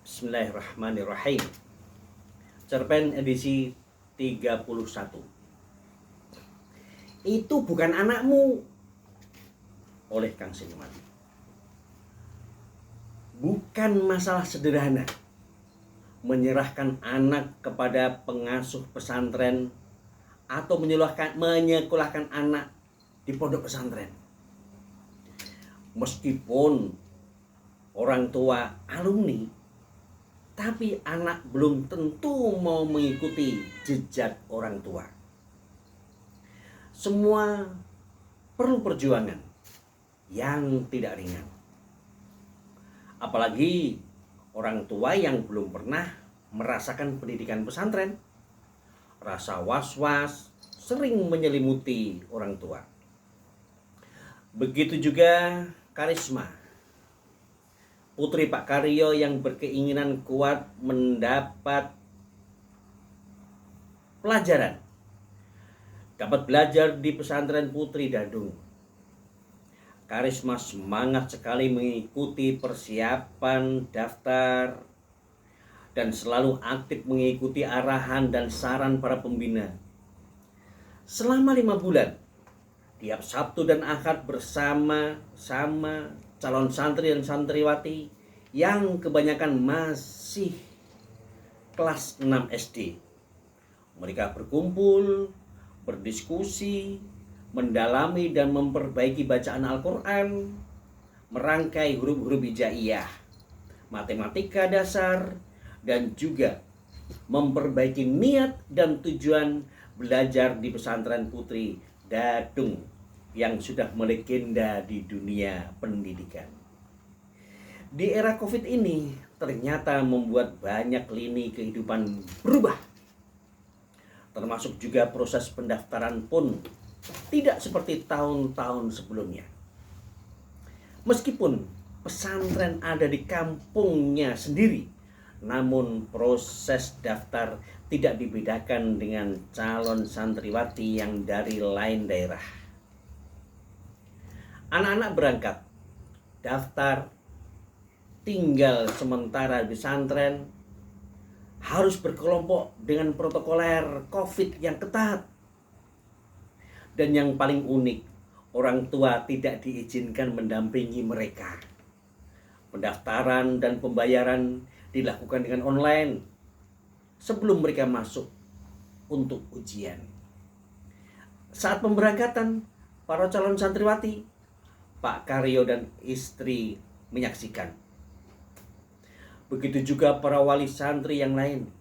Bismillahirrahmanirrahim. Cerpen edisi 31. Itu bukan anakmu, oleh Kang Sinuman. Bukan masalah sederhana menyerahkan anak kepada pengasuh pesantren atau menyekolahkan anak di pondok pesantren. Meskipun orang tua alumni, tapi anak belum tentu mau mengikuti jejak orang tua. Semua perlu perjuangan yang tidak ringan. Apalagi orang tua yang belum pernah merasakan pendidikan pesantren. Rasa was-was sering menyelimuti orang tua. Begitu juga Karisma, putri Pak Karyo yang berkeinginan kuat mendapat pelajaran. Dapat belajar di pesantren Putri Dadung. Karisma semangat sekali mengikuti persiapan daftar dan selalu aktif mengikuti arahan dan saran para pembina. Selama 5 bulan, tiap Sabtu dan Ahad bersama-sama calon santri dan santriwati yang kebanyakan masih kelas 6 SD. Mereka berkumpul, berdiskusi, mendalami dan memperbaiki bacaan Al-Quran, merangkai huruf-huruf hijaiyah, matematika dasar, dan juga memperbaiki niat dan tujuan belajar di pesantren Putri Dadung yang sudah melegenda di dunia pendidikan. Di era Covid ini ternyata membuat banyak lini kehidupan berubah. Termasuk juga proses pendaftaran pun tidak seperti tahun-tahun sebelumnya. Meskipun pesantren ada di kampungnya sendiri, namun proses daftar tidak dibedakan dengan calon santriwati yang dari lain daerah. Anak-anak berangkat, daftar, tinggal sementara di pesantren, harus berkelompok dengan protokoler COVID yang ketat. Dan yang paling unik, orang tua tidak diizinkan mendampingi mereka. Pendaftaran dan pembayaran dilakukan dengan online sebelum mereka masuk untuk ujian. Saat pemberangkatan, para calon santriwati, Pak Karyo dan istri menyaksikan. Begitu juga para wali santri yang lain.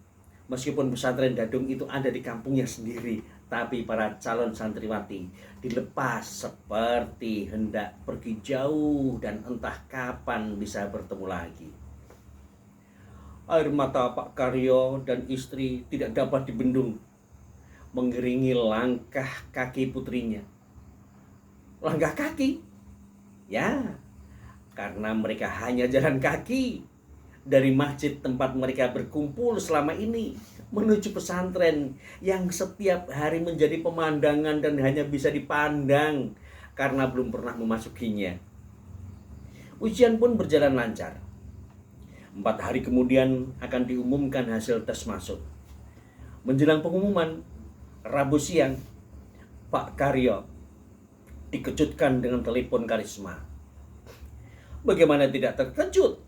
Meskipun pesantren Dadung itu ada di kampungnya sendiri, tapi para calon santriwati dilepas seperti hendak pergi jauh dan entah kapan bisa bertemu lagi. Air mata Pak Karyo dan istri tidak dapat dibendung, mengiringi langkah kaki putrinya. Langkah kaki? Ya, karena mereka hanya jalan kaki dari masjid tempat mereka berkumpul selama ini menuju pesantren yang setiap hari menjadi pemandangan dan hanya bisa dipandang karena belum pernah memasukinya. Ujian pun berjalan lancar. 4 hari kemudian akan diumumkan hasil tes masuk. Menjelang pengumuman, Rabu siang, Pak Karyo dikejutkan dengan telepon Karisma. Bagaimana tidak terkejut?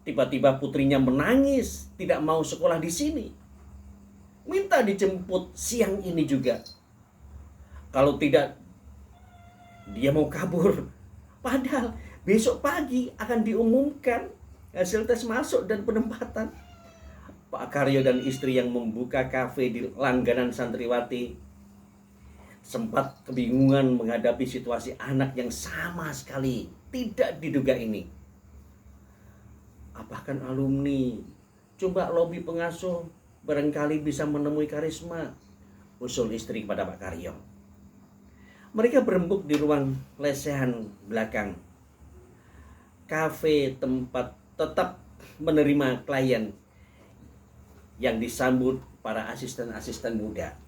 Tiba-tiba putrinya menangis, tidak mau sekolah di sini. Minta dijemput siang ini juga. Kalau tidak, dia mau kabur. Padahal besok pagi akan diumumkan hasil tes masuk dan penempatan. Pak Karyo dan istri yang membuka kafe di langganan santriwati sempat kebingungan menghadapi situasi anak yang sama sekali tidak diduga ini. Apakah alumni? Coba lobi pengasuh, barangkali bisa menemui Karisma, usul istri kepada Pak Karyo. Mereka berembuk di ruang lesehan belakang kafe tempat tetap menerima klien yang disambut para asisten-asisten muda.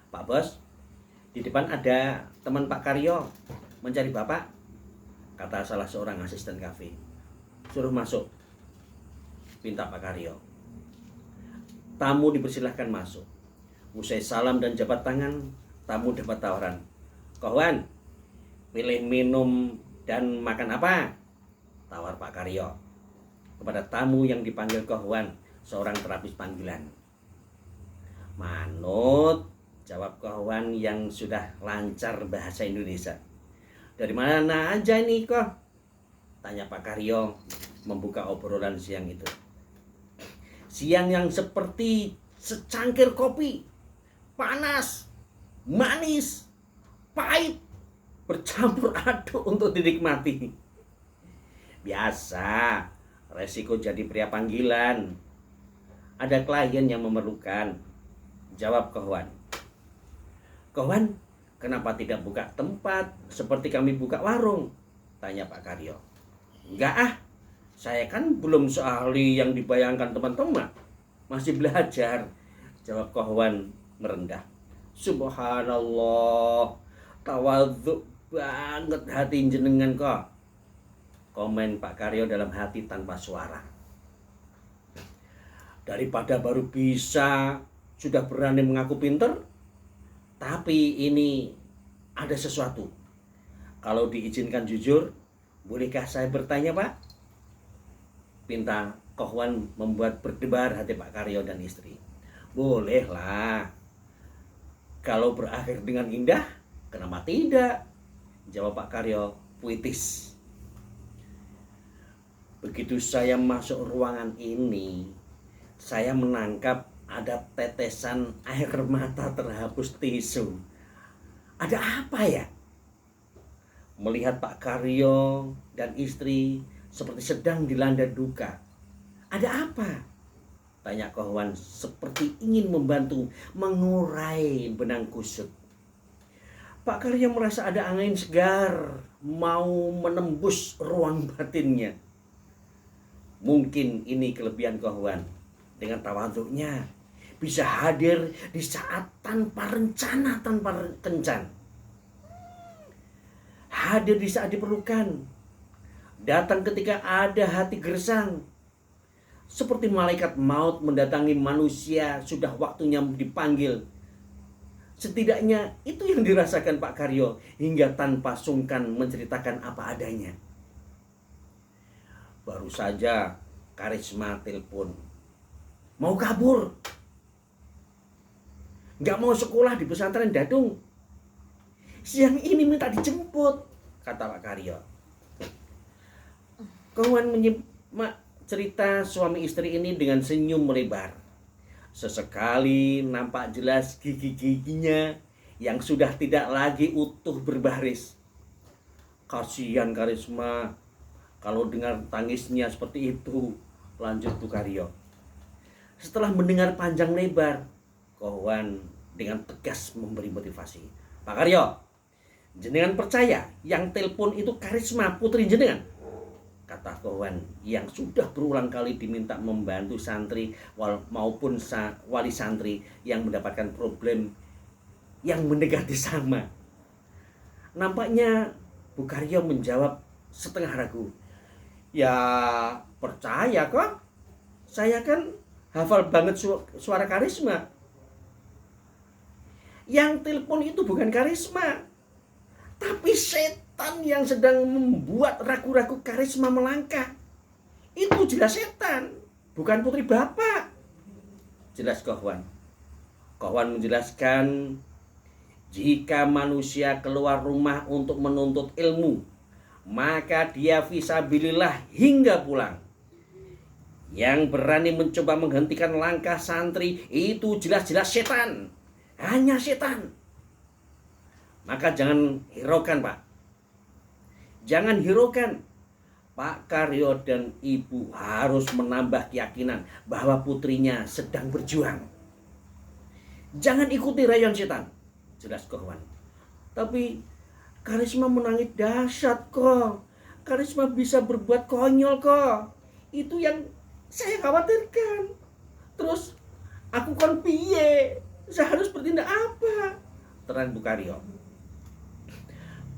Pak Bos, di depan ada teman Pak Karyo mencari Bapak, kata salah seorang asisten kafe. Suruh masuk. pinta Pak Karyo. Tamu dipersilahkan masuk. Usai salam dan jabat tangan, tamu dapat tawaran. Kohwan, pilih minum dan makan apa? Tawar Pak Karyo kepada tamu yang dipanggil Kohwan, seorang terapis panggilan. Manut, jawab Kohwan yang sudah lancar bahasa Indonesia. Dari mana aja nih kok? Tanya Pak Karyo membuka obrolan siang itu. Siang yang seperti secangkir kopi, panas, manis, pahit, bercampur aduk untuk dinikmati. Biasa, resiko jadi pria panggilan. Ada klien yang memerlukan, jawab Kohwan. Kohwan, kenapa tidak buka tempat seperti kami buka warung? Tanya Pak Karyo. Enggak ah, saya kan belum seahli yang dibayangkan teman-teman. Masih belajar, jawab Kohwan merendah. Subhanallah, tawadhu banget hati jenengan kok. Komen Pak Karyo dalam hati tanpa suara. Daripada baru bisa sudah berani mengaku pinter, tapi ini ada sesuatu. Kalau diizinkan jujur, bolehkah saya bertanya Pak? Pinta Kohwan membuat berdebar hati Pak Karyo dan istri. Bolehlah. Kalau berakhir dengan indah, kenapa tidak? Jawab Pak Karyo puitis. Begitu saya masuk ruangan ini, saya menangkap ada tetesan air mata terhapus tisu. Ada apa ya? Melihat Pak Karyo dan istri seperti sedang dilanda duka. Ada apa? Tanya Kohwan seperti ingin membantu mengurai benang kusut. Pak Karyo merasa ada angin segar mau menembus ruang batinnya. Mungkin ini kelebihan Kohwan. Dengan tawadhunya bisa hadir di saat tanpa rencana, tanpa kencan. Hadir di saat diperlukan. Datang ketika ada hati gersang. Seperti malaikat maut mendatangi manusia sudah waktunya dipanggil. Setidaknya itu yang dirasakan Pak Karyo hingga tanpa sungkan menceritakan apa adanya. Baru saja Karisma telepon. Mau kabur. Gak mau sekolah di pesantren Dadung. Siang ini minta dijemput, kata Pak Karyo. Kohwan menyimak cerita suami istri ini dengan senyum melebar. Sesekali nampak jelas gigi-giginya yang sudah tidak lagi utuh berbaris. Kasihan Karisma kalau dengar tangisnya seperti itu, lanjut Bu Karyo. Setelah mendengar panjang lebar, Kohwan dengan tegas memberi motivasi. Pak Karyo, jenengan percaya yang telepon itu Karisma putri jenengan? Kata Kohwan yang sudah berulang kali diminta membantu santri maupun wali santri yang mendapatkan problem yang mendekati sama. Nampaknya Bu Karyo menjawab setengah ragu. Ya percaya kok. Saya kan hafal banget suara Karisma. Yang telepon itu bukan Karisma, tapi setan yang sedang membuat ragu-ragu Karisma melangkah. Itu jelas setan, bukan putri bapak. Jelas Kohwan. Kohwan menjelaskan, jika manusia keluar rumah untuk menuntut ilmu, maka dia fisabilillah hingga pulang. Yang berani mencoba menghentikan langkah santri itu jelas-jelas setan. Hanya setan. Maka jangan hiraukan Pak. Jangan hiraukan. Pak Karyo dan Ibu harus menambah keyakinan bahwa putrinya sedang berjuang. Jangan ikuti rayuan setan. Jelas Kohwan. Tapi Karisma menangis dahsyat kok. Karisma bisa berbuat konyol kok. Itu yang saya khawatirkan. Terus aku kan piye? Saya harus bertindak apa? Terang Bu Karyo.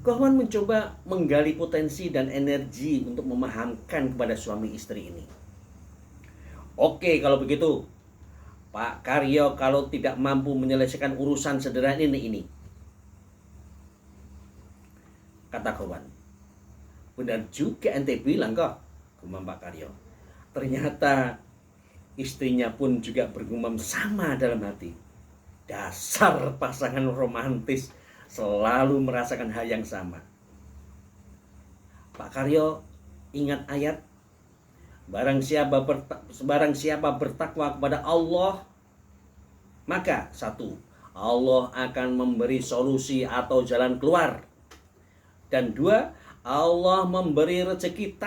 Kohwan mencoba menggali potensi dan energi untuk memahamkan kepada suami istri ini. Oke, kalau begitu Pak Karyo kalau tidak mampu menyelesaikan urusan sederhana ini, kata kawan. Benar juga ente bilang kok, gumam Pak Karyo. Ternyata istrinya pun juga bergumam sama dalam hati. Dasar pasangan romantis selalu merasakan hal yang sama. Pak Karyo ingat ayat, barang siapa bertakwa kepada Allah, maka satu, Allah akan memberi solusi atau jalan keluar. Dan dua, Allah memberi rezeki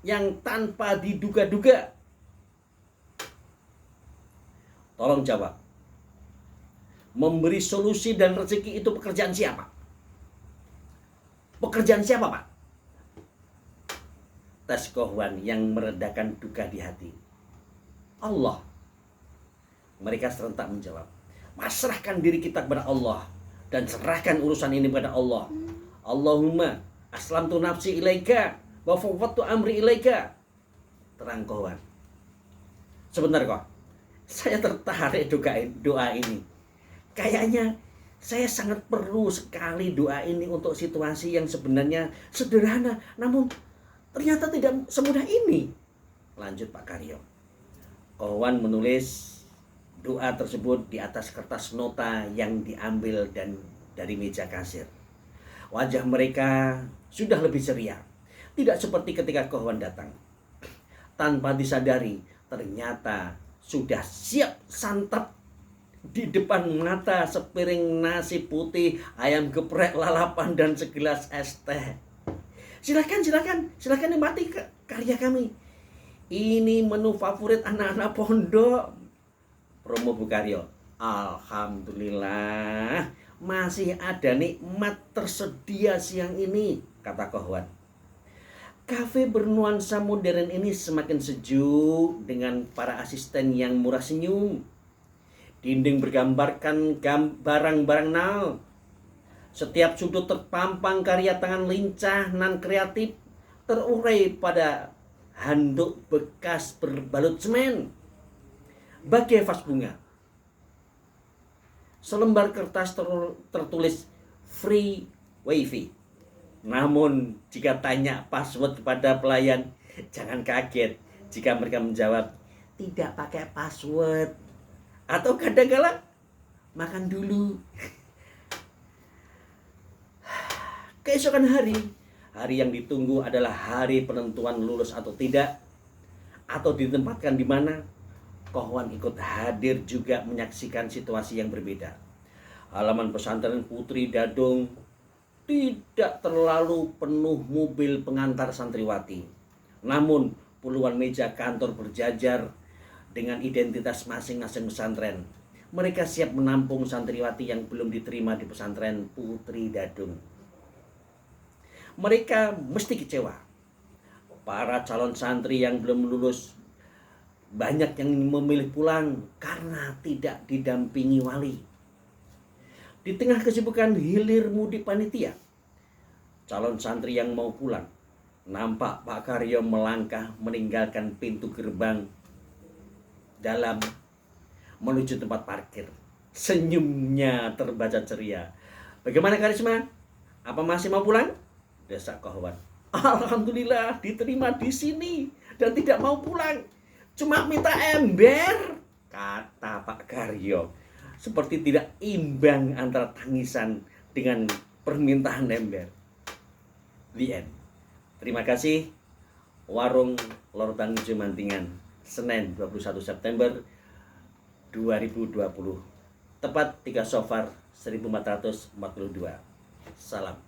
yang tanpa diduga-duga. Tolong jawab. Memberi solusi dan rezeki itu pekerjaan siapa? Pekerjaan siapa, Pak? Tas Kohwan yang meredakan duka di hati. Allah. Mereka serentak menjawab, pasrahkan diri kita kepada Allah dan serahkan urusan ini kepada Allah. Allahumma aslamtu nafsi ilaika wa fawwadtu amri ilaika. Terang Kohwan. Sebentar kok. Saya tertarik doa ini. Kayaknya saya sangat perlu sekali doa ini untuk situasi yang sebenarnya sederhana, namun ternyata tidak semudah ini. Lanjut Pak Karyo. Kohwan menulis doa tersebut di atas kertas nota yang diambil dari meja kasir. Wajah mereka sudah lebih ceria. Tidak seperti ketika Kohwan datang. Tanpa disadari, ternyata sudah siap santap di depan mata sepiring nasi putih, ayam geprek, lalapan, dan segelas es teh. Silakan nikmati karya kami. Ini menu favorit anak-anak pondok. Promo Bu Karyo. Alhamdulillah, masih ada nikmat tersedia siang ini, kata Kohwan. Kafe bernuansa modern ini semakin sejuk dengan para asisten yang murah senyum. Dinding bergambarkan barang-barang now. Setiap sudut terpampang karya tangan lincah nan kreatif, terurai pada handuk bekas berbalut semen. Bagai vas bunga. Selembar kertas tertulis free wifi. Namun jika tanya password kepada pelayan, jangan kaget jika mereka menjawab tidak pakai password. Atau kadang-kala makan dulu. Keesokan hari yang ditunggu adalah hari penentuan lulus atau tidak, atau ditempatkan di mana. Kohwan ikut hadir juga menyaksikan situasi yang berbeda. Halaman pesantren Putri Dadung tidak terlalu penuh mobil pengantar santriwati. Namun puluhan meja kantor berjajar dengan identitas masing-masing pesantren. Mereka siap menampung santriwati yang belum diterima di pesantren Putri Dadung. Mereka mesti kecewa. Para calon santri yang belum lulus banyak yang memilih pulang karena tidak didampingi wali. Di tengah kesibukan hilir mudik panitia, calon santri yang mau pulang nampak Pak Karyo melangkah meninggalkan pintu gerbang dalam menuju tempat parkir. Senyumnya terbaca ceria. Bagaimana Karisma? Apa masih mau pulang? Desak Kohwan. Alhamdulillah diterima di sini dan tidak mau pulang. Cuma minta ember, kata Pak Karyo. Seperti tidak imbang antara tangisan dengan permintaan ember. The end. Terima kasih. Warung Lortan Jumantingan, Senin 21 September 2020. Tepat 3 Safar 1442. Salam.